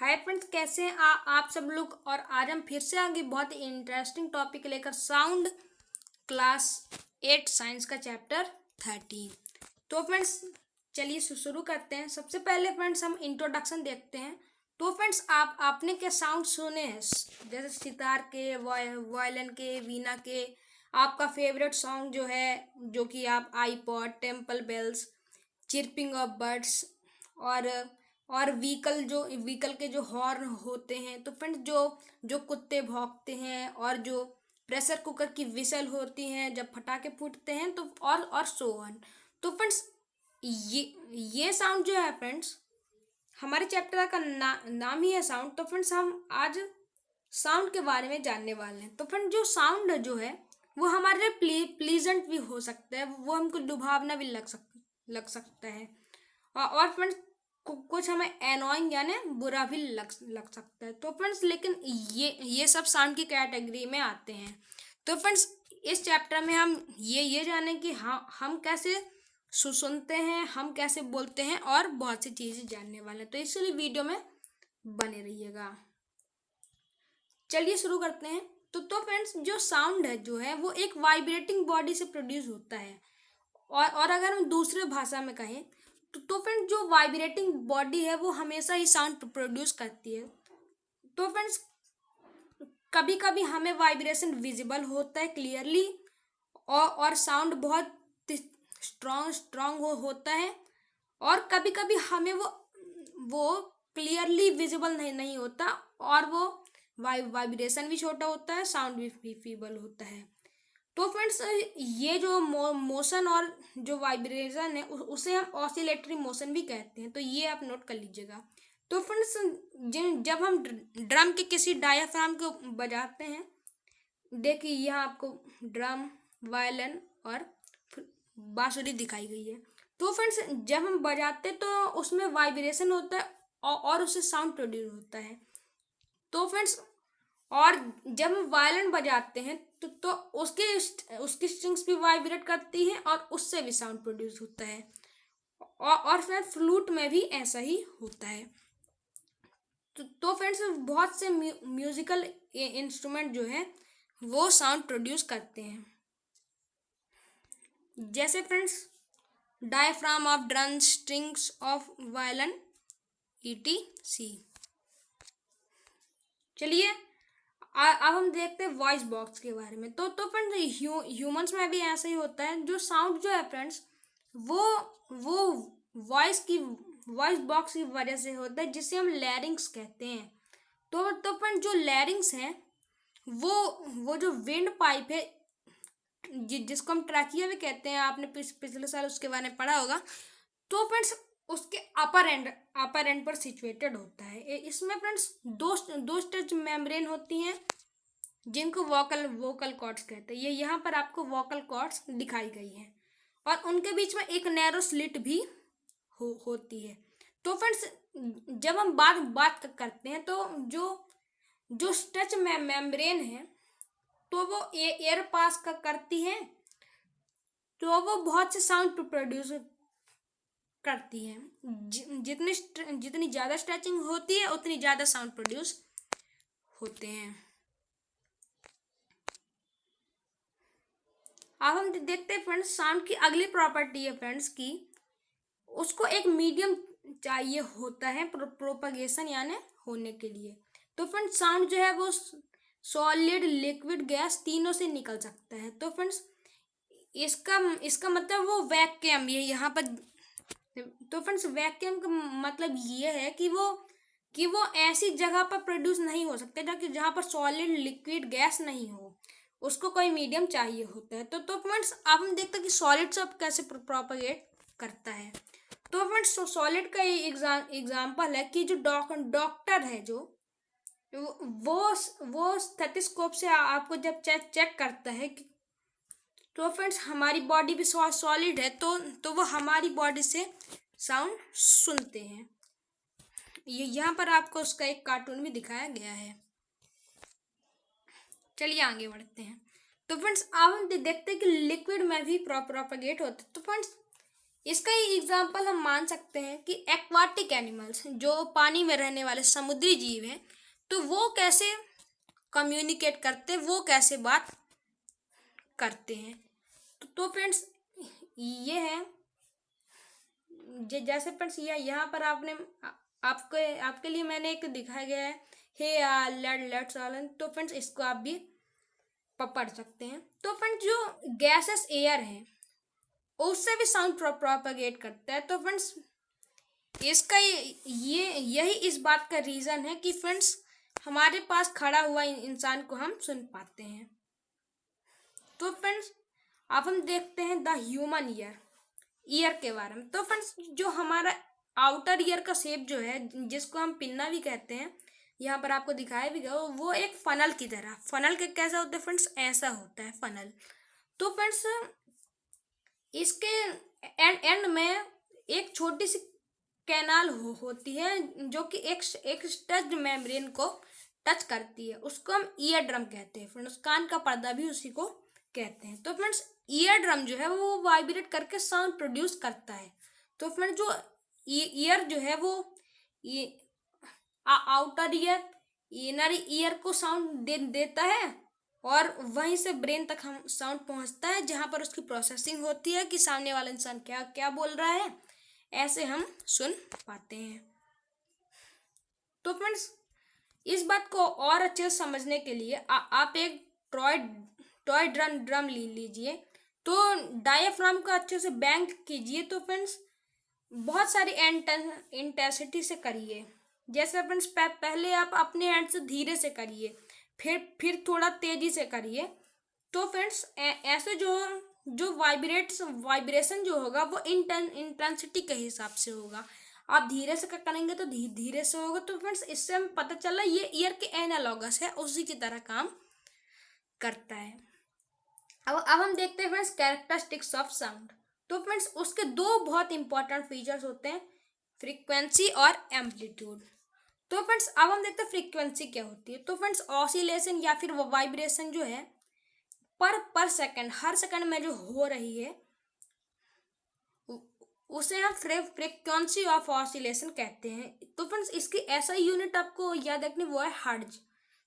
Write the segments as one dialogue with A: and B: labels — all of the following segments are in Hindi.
A: हाय फ्रेंड्स, कैसे हैं आप सब लोग। और आज हम फिर से आगे बहुत ही इंटरेस्टिंग टॉपिक लेकर साउंड क्लास 8 साइंस का चैप्टर 13। तो फ्रेंड्स चलिए शुरू करते हैं। सबसे पहले फ्रेंड्स हम इंट्रोडक्शन देखते हैं। तो फ्रेंड्स आपने क्या साउंड सुने हैं, जैसे सितार के, वायलिन के, वीणा के। आपका फेवरेट सॉन्ग जो है, जो कि आप iPod, temple bells, chirping of birds और व्हीकल के जो हॉर्न होते हैं। तो फ्रेंड्स जो जो कुत्ते भौंकते हैं, और जो प्रेशर कुकर की विसल होती हैं जब पटाखे फूटते हैं, तो और सो ऑन। तो फ्रेंड्स ये साउंड जो है फ्रेंड्स, हमारे चैप्टर का नाम ही है साउंड। तो फ्रेंड्स हम आज साउंड के बारे में जानने वाले हैं। तो फ्रेंड्स जो साउंड जो है वो हमारे लिए प्लीजेंट भी हो सकता है, वो हमको लुभावना भी लग सकता है। और फ्रेंड्स कुछ हमें एनोइंग यानी बुरा भी लग सकता है। तो फ्रेंड्स लेकिन ये सब साउंड की कैटेगरी में आते हैं। तो फ्रेंड्स इस चैप्टर में हम ये जानें कि हम कैसे सुनते हैं, हम कैसे बोलते हैं, और बहुत सी चीज़ें जानने वाले हैं। तो इसलिए वीडियो में बने रहिएगा। चलिए शुरू करते हैं। तो फ्रेंड्स जो साउंड है जो है वो एक वाइब्रेटिंग बॉडी से प्रोड्यूस होता है। और अगर हम दूसरे भाषा में कहें तो फ्रेंड्स जो वाइब्रेटिंग बॉडी है वो हमेशा ही साउंड प्रोड्यूस करती है। तो फ्रेंड्स कभी कभी हमें वाइब्रेशन विजिबल होता है क्लियरली, और साउंड बहुत स्ट्रॉन्ग होता है। और कभी कभी हमें वो क्लियरली विजिबल नहीं होता, और वो वाइब्रेशन भी छोटा होता है, साउंड भी फीबल होता है। तो फ्रेंड्स ये जो मोशन और जो वाइब्रेशन है उसे हम ऑसिलेटरी मोशन भी कहते हैं। तो ये आप नोट कर लीजिएगा। तो फ्रेंड्स जब हम ड्रम के किसी डायाफ्राम को बजाते हैं, देखिए यहाँ आपको ड्रम, वायलिन और बांसुरी दिखाई गई है। तो फ्रेंड्स जब हम बजाते तो उसमें वाइब्रेशन होता है, और उससे साउंड प्रोड्यूस होता है। तो फ्रेंड्स और जब हम वायलिन बजाते हैं तो उसकी स्ट्रिंग्स भी वाइब्रेट करती हैं, और उससे भी साउंड प्रोड्यूस होता है। और फिर फ्लूट में भी ऐसा ही होता है। तो फ्रेंड्स बहुत से म्यूजिकल इंस्ट्रूमेंट जो है वो साउंड प्रोड्यूस करते हैं, जैसे friends diaphragm of drum, strings of violin, ETC। चलिए अब हम देखते हैं वॉइस बॉक्स के बारे में। तो फ्रेंड्स ह्यूमंस में भी ऐसा ही होता है। जो साउंड जो है फ्रेंड्स वो वॉइस बॉक्स की वजह से होता है, जिसे हम लैरिंग्स कहते हैं। तो फ्रेंड्स जो लैरिंग्स हैं वो जो विंड पाइप है, जिसको हम ट्रैकिया भी कहते हैं, आपने पिछले साल उसके बारे में पढ़ा होगा। तो फ्रेंड्स उसके अपर एंड पर सिचुएटेड होता है। इसमें फ्रेंड्स दो स्टेज मेम्ब्रेन होती हैं, जिनको वोकल कॉर्ड्स कहते हैं। ये यहाँ पर आपको वोकल कॉर्ड्स दिखाई गई हैं, और उनके बीच में एक नैरो स्लिट भी होती है। तो फ्रेंड्स जब हम बात करते हैं, तो जो स्टेज मेम्ब्रेन है तो वो एयर पास करती है, तो वो बहुत से साउंड प्रोड्यूस करती है। जितनी ज़्यादा स्ट्रेचिंग होती है उतनी ज़्यादा साउंड प्रोड्यूस होते हैं। अब हम देखते हैं फ्रेंड्स साउंड की अगली प्रॉपर्टी है फ्रेंड्स की उसको एक मीडियम चाहिए होता है प्रोपगेशन यानी होने के लिए। तो फ्रेंड्स साउंड जो है वो सॉलिड, लिक्विड, गैस तीनों से निकल सकता है। तो फ्रेंड्स इसका मतलब वो वैक्यूम, ये यहाँ पर। तो फ्रेंड्स वैक्यूम का मतलब ये है कि वो ऐसी जगह पर प्रोड्यूस नहीं हो सकते जहाँ पर सॉलिड, लिक्विड, गैस नहीं हो। उसको कोई मीडियम चाहिए होता है। तो फ्रेंड्स अब हम देखते हैं कि सॉलिड सब कैसे प्रोपगेट करता है। तो फ्रेंड्स सॉलिड का एग्जाम्पल है कि जो डॉक्टर है, जो वो स्टेथोस्कोप से आपको जब चेक करता है कि तो फ्रेंड्स हमारी बॉडी भी सॉलिड है, तो वो हमारी बॉडी से साउंड सुनते हैं। ये यहाँ पर आपको उसका एक कार्टून भी दिखाया गया है। चलिए आगे बढ़ते हैं। तो फ्रेंड्स अब हम देखते हैं कि लिक्विड में भी प्रोपगेट होता है। तो फ्रेंड्स इसका ही एग्जाम्पल हम मान सकते हैं कि एक्वाटिक एनिमल्स, जो पानी में रहने वाले समुद्री जीव हैं, तो वो कैसे कम्युनिकेट करते हैं, वो कैसे बात करते हैं। तो फ्रेंड्स ये है, जैसे फ्रेंड्स यहाँ पर आपने आपके लिए मैंने एक दिखाया गया है, हे लेट्स ऑल। तो फ्रेंड्स इसको आप भी पढ़ सकते हैं। तो फ्रेंड्स जो गैसेस एयर है उससे भी साउंड प्रोपागेट करता है। तो फ्रेंड्स इसका यही इस बात का रीजन है कि फ्रेंड्स हमारे पास खड़ा हुआ इंसान को हम सुन पाते हैं। तो फ्रेंड्स अब हम देखते हैं द ह्यूमन ईयर के बारे में। तो फ्रेंड्स जो हमारा आउटर ईयर का शेप जो है, जिसको हम पिन्ना भी कहते हैं, यहाँ पर आपको दिखाया भी गया, वो एक फनल की तरह, फनल के कैसा होता है फ्रेंड्स, ऐसा होता है फनल। तो फ्रेंड्स इसके एंड में एक छोटी सी कैनाल होती है जो कि एक टच मेम्ब्रेन को टच करती है, उसको हम ईयर ड्रम कहते हैं फ्रेंड्स। कान का पर्दा भी उसी को कहते हैं। तो फ्रेंड्स ईयर ड्रम जो है वो वाइब्रेट करके साउंड प्रोड्यूस करता है। तो फ्रेंड्स जो ईयर जो है वो आउटर ईयर इनर ईयर को साउंड देता है, और वहीं से ब्रेन तक हम साउंड पहुंचता है, जहां पर उसकी प्रोसेसिंग होती है कि सामने वाला इंसान क्या क्या बोल रहा है, ऐसे हम सुन पाते हैं। तो फ्रेंड्स इस बात को और अच्छे से समझने के लिए आप एक टॉय ड्रम लीजिए। तो डायफ्राम का अच्छे से बैंग कीजिए। तो फ्रेंड्स बहुत सारी इंटेंसिटी से करिए। जैसे फ्रेंड्स पहले आप अपने हैंड से धीरे से करिए, फिर थोड़ा तेजी से करिए। तो फ्रेंड्स ऐसे जो वाइब्रेशन जो होगा वो इंटेंसिटी के हिसाब से होगा। आप धीरे से करेंगे तो धीरे से होगा। तो फ्रेंड्स इससे हमें पता चला ये ईयर के एनालॉगस है, उसी की तरह काम करता है। अब हम देखते हैं फ्रेंड्स कैरेक्टरिस्टिक्स ऑफ साउंड। तो फ्रेंड्स उसके दो बहुत इंपॉर्टेंट फीचर्स होते हैं, फ्रीक्वेंसी और एम्पलीट्यूड। तो फ्रेंड्स अब हम देखते हैं फ्रीक्वेंसी क्या होती है। तो फ्रेंड्स ऑसिलेशन या फिर वाइब्रेशन जो है पर सेकंड, हर सेकंड में जो हो रही है उसे हम फ्रीक्वेंसी ऑफ ऑसिलेशन कहते हैं। तो फ्रेंड्स इसकी ऐसा यूनिट आपको याद रखनी, वो है हर्ट्ज।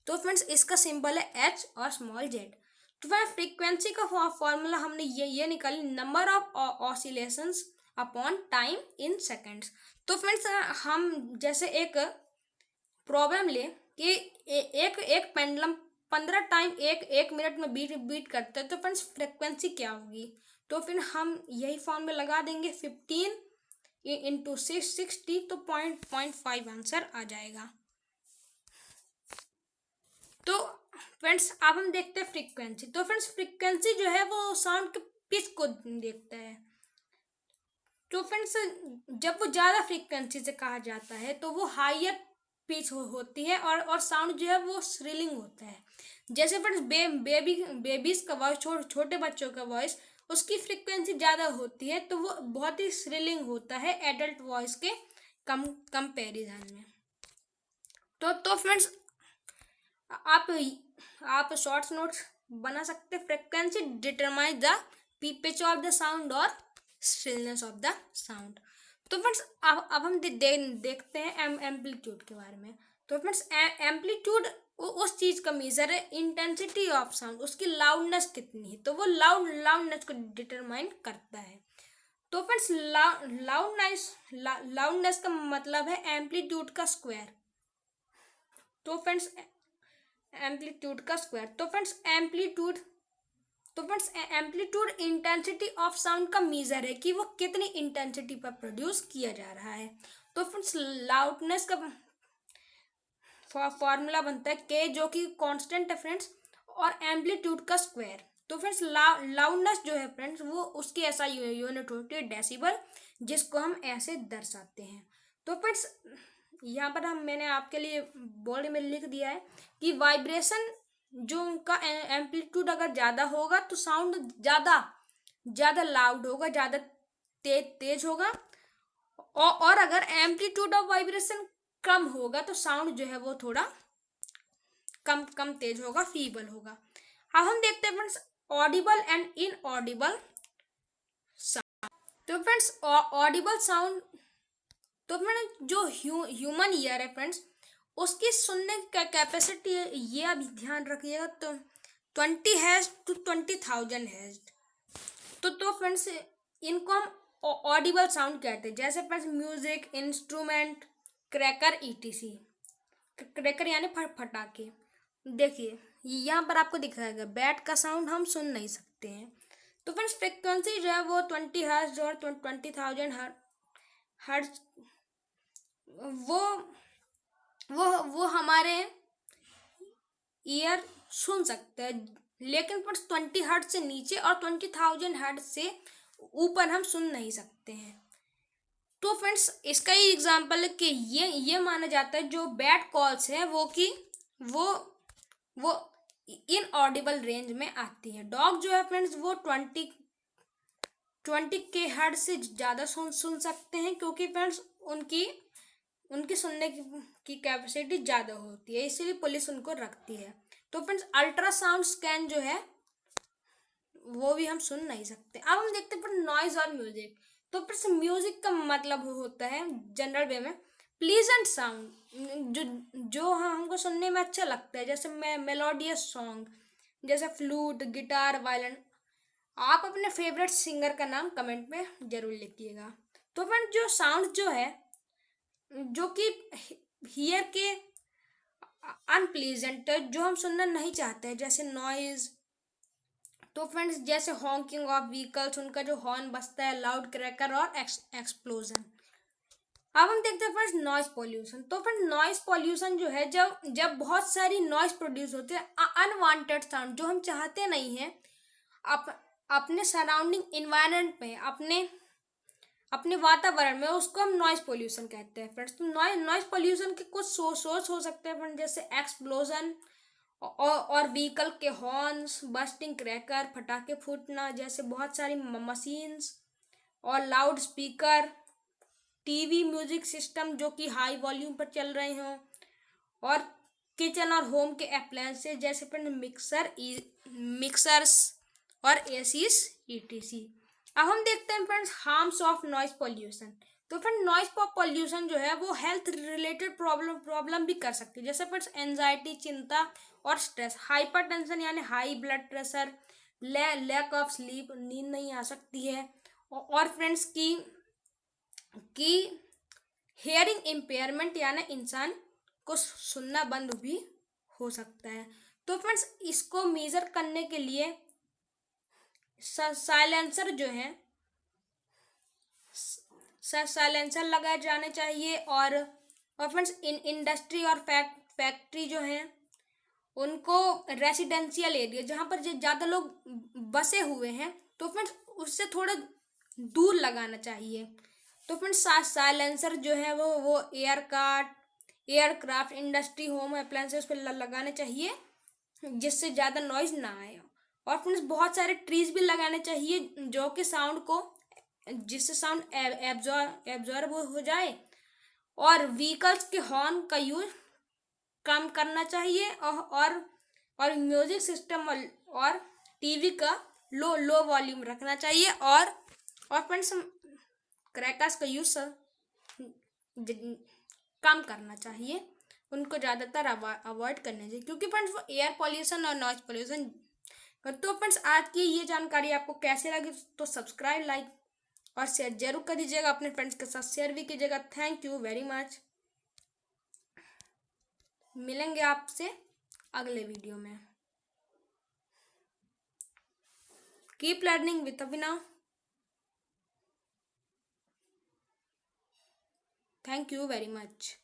A: तो फ्रेंड्स इसका सिंबल है एच और स्मॉल जेड। तो फ्रेंड्स फ्रीक्वेंसी का फॉर्मूला हमने ये निकाली, number of oscillations upon time in seconds. तो फ्रेंड्स हम जैसे एक प्रॉब्लम ले कि एक पेंडुलम 15 टाइम एक मिनट में बीट करता है, तो फ्रेंड्स फ्रीक्वेंसी क्या होगी। तो फिर हम यही फॉर्म में लगा देंगे 15 इंटू 60, तो 0.5 आंसर आ जाएगा। तो फ्रेंड्स अब हम देखते हैं फ्रीक्वेंसी। तो फ्रेंड्स फ्रीक्वेंसी जो है वो साउंड के पिच को देखता है। तो फ्रेंड्स जब वो ज़्यादा फ्रीक्वेंसी से कहा जाता है तो वो हायर पिच होती है, और साउंड जो है वो श्रिलिंग होता है। जैसे फ्रेंड्स बेबीज का वॉइस, छोटे बच्चों का वॉइस, उसकी फ्रीक्वेंसी ज़्यादा होती है, तो वो बहुत ही श्रिलिंग होता है एडल्ट वॉइस के कंपैरिजन में। तो फ्रेंड्स आप शॉर्ट्स नोट्स बना सकते हैं। Frequency determine the pitch of the sound और स्टिलनेस ऑफ द साउंड। तो फ्रेंड्स अब हम देखते हैं एम्पलीट्यूड के बारे में। तो फ्रेंड्स एम्पलीट्यूड उस चीज़ का मेजर है, इंटेंसिटी ऑफ साउंड, उसकी लाउडनेस कितनी है, तो वो लाउडनेस को डिटरमाइन करता है। तो फ्रेंड्स लाउडनेस का मतलब है एम्पलीट्यूड का स्क्वायर। तो फ्रेंड्स एम्पलीट्यूड का स्क्वायर। तो friends amplitude intensity of sound का मेजर है कि वो कितनी इंटेंसिटी पर प्रोड्यूस किया जा रहा है। तो फ्रेंड्स लाउडनेस का फॉर्मूला बनता है के, जो कि कांस्टेंट है फ्रेंड्स, और एम्पलीट्यूड का स्क्वायर। तो फ्रेंड्स लाउडनेस जो है फ्रेंड्स वो उसकी ऐसा यूनिट होती है डेसिबल, जिसको हम ऐसे दर्शाते हैं। तो फ्रेंड्स यहाँ पर मैंने आपके लिए बोर्ड में लिख दिया है कि वाइब्रेशन जो उनका एम्पलीट्यूड अगर ज़्यादा होगा तो साउंड ज़्यादा लाउड होगा, ज़्यादा तेज होगा, और अगर एम्पलीट्यूड ऑफ वाइब्रेशन कम होगा तो साउंड जो है वो थोड़ा कम तेज होगा, फीबल होगा। अब हम देखते हैं friends Audible and inaudible sound. तो फ्रेंड्स ऑडिबल साउंड, तो फ्रेंड्स जो ह्यूमन ईयर है फ्रेंड्स, उसकी सुनने की कैपेसिटी ये अभी ध्यान रखिएगा, तो 20 टू 20,000 तो फ्रेंड्स इनको हम ऑडिबल साउंड कहते हैं। जैसे friends music instrument, cracker etc. Cracker यानी फटाके। देखिए यहाँ पर आपको दिखाएगा बैट का साउंड हम सुन नहीं सकते हैं। तो फ्रेंड्स फ्रिक्वेंसी जो है वो 20 हर्ट्ज और 20,000 हर्ट्ज, वो वो हमारे ईयर सुन सकते हैं, लेकिन पर 20 हर्ट्ज से नीचे और 20,000 हर्ट्ज से ऊपर हम सुन नहीं सकते हैं। तो फ्रेंड्स इसका ही एग्जांपल है कि ये माना जाता है जो बैड कॉल्स है वो कि वो वो इन ऑडिबल रेंज में आती है। डॉग जो है फ्रेंड्स वो 20 के हर्ट्ज से ज़्यादा सुन सकते हैं, क्योंकि फ्रेंड्स उनकी उनकी सुनने की कैपेसिटी ज़्यादा होती है, इसीलिए पुलिस उनको रखती है। तो फ्रेंड्स अल्ट्रासाउंड स्कैन जो है वो भी हम सुन नहीं सकते। अब हम देखते हैं नॉइज और म्यूजिक। तो फिर म्यूजिक का मतलब होता है जनरल वे में प्लीजेंट साउंड, जो हमको सुनने में अच्छा लगता है, जैसे मेलोडियस सॉन्ग, जैसे फ्लूट, गिटार, वायलिन। आप अपने फेवरेट सिंगर का नाम कमेंट में जरूर लिखिएगा। तो फ्रेंड जो साउंड जो है जो कि हियर के अनप्लीजेंट, जो हम सुनना नहीं चाहते हैं, जैसे नॉइज। तो फ्रेंड्स जैसे हॉकिंग ऑफ व्हीकल्स, उनका जो हॉर्न बजता है, लाउड क्रैकर और एक्सप्लोजन। अब हम देखते हैं फ्रेंड्स नॉइज पॉल्यूशन। तो फ्रेंड्स नॉइज पॉल्यूशन जो है जब जब बहुत सारी नॉइज प्रोड्यूस होते हैं, अनवांटेड साउंड जो हम चाहते नहीं हैं अपने सराउंडिंग इन्वायरमेंट में, अपने अपने वातावरण में, उसको हम नॉइज पोल्यूशन कहते हैं फ्रेंड्स। तो नॉइज पोल्यूशन के कुछ सोर्स हो सकते हैं फ्रेंड्स, जैसे एक्सप्लोजन और व्हीकल के हॉर्न्स, बस्टिंग क्रैकर, फटाके फूटना, जैसे बहुत सारी मशीन्स और loud speaker, TV, music system जो कि हाई वॉल्यूम पर चल रहे हों, और किचन और होम के अप्लायंसेस जैसे फ्रेंड मिक्सर्स और एसीज ईटीसी। अब हम देखते हैं friends harms of noise pollution. तो फ्रेंड नॉइज पॉल्यूशन जो है वो हेल्थ रिलेटेड प्रॉब्लम भी कर सकती है, जैसे फ्रेंड्स एंजाइटी, चिंता और स्ट्रेस, हाइपरटेंशन यानी high blood pressure, lack of sleep, नींद नहीं आ सकती है, और फ्रेंड्स की हेयरिंग इम्पेयरमेंट यानी इंसान को सुनना बंद भी हो सकता है। तो फ्रेंड्स इसको मेजर करने के लिए साइलेंसर जो है साइलेंसर लगाए जाने चाहिए। और फ्रेंड्स इंडस्ट्री और फैक्ट्री जो है उनको रेसिडेंशियल एरिया जहाँ पर ज़्यादा लोग बसे हुए हैं, तो फ्रेंड्स उससे थोड़ा दूर लगाना चाहिए। तो फ्रेंड्स साइलेंसर जो है वो एयरक्राफ्ट, इंडस्ट्री, होम अप्लायंसेस पर लगाने चाहिए, जिससे ज़्यादा नॉइज ना आए। और फ्रेंड्स बहुत सारे ट्रीज भी लगाने चाहिए जो कि साउंड को, जिससे साउंड एब्जॉर्ब हो जाए। और व्हीकल्स के हॉर्न का यूज कम करना चाहिए, और म्यूजिक सिस्टम और टीवी का लो वॉल्यूम रखना चाहिए। और फ्रेंड्स क्रैकर्स का यूज कम करना चाहिए, उनको ज़्यादातर अवॉइड करना चाहिए, क्योंकि फ्रेंड्स वो एयर पॉल्यूशन और नॉइज पॉल्यूशन। तो फ्रेंड्स आज की ये जानकारी आपको कैसे लगी, तो सब्सक्राइब, लाइक और शेयर जरूर कर दीजिएगा, अपने फ्रेंड्स के साथ शेयर भी कीजिएगा। Thank you very much. मिलेंगे आपसे अगले वीडियो में। Keep learning with Abhinav. Thank you very much.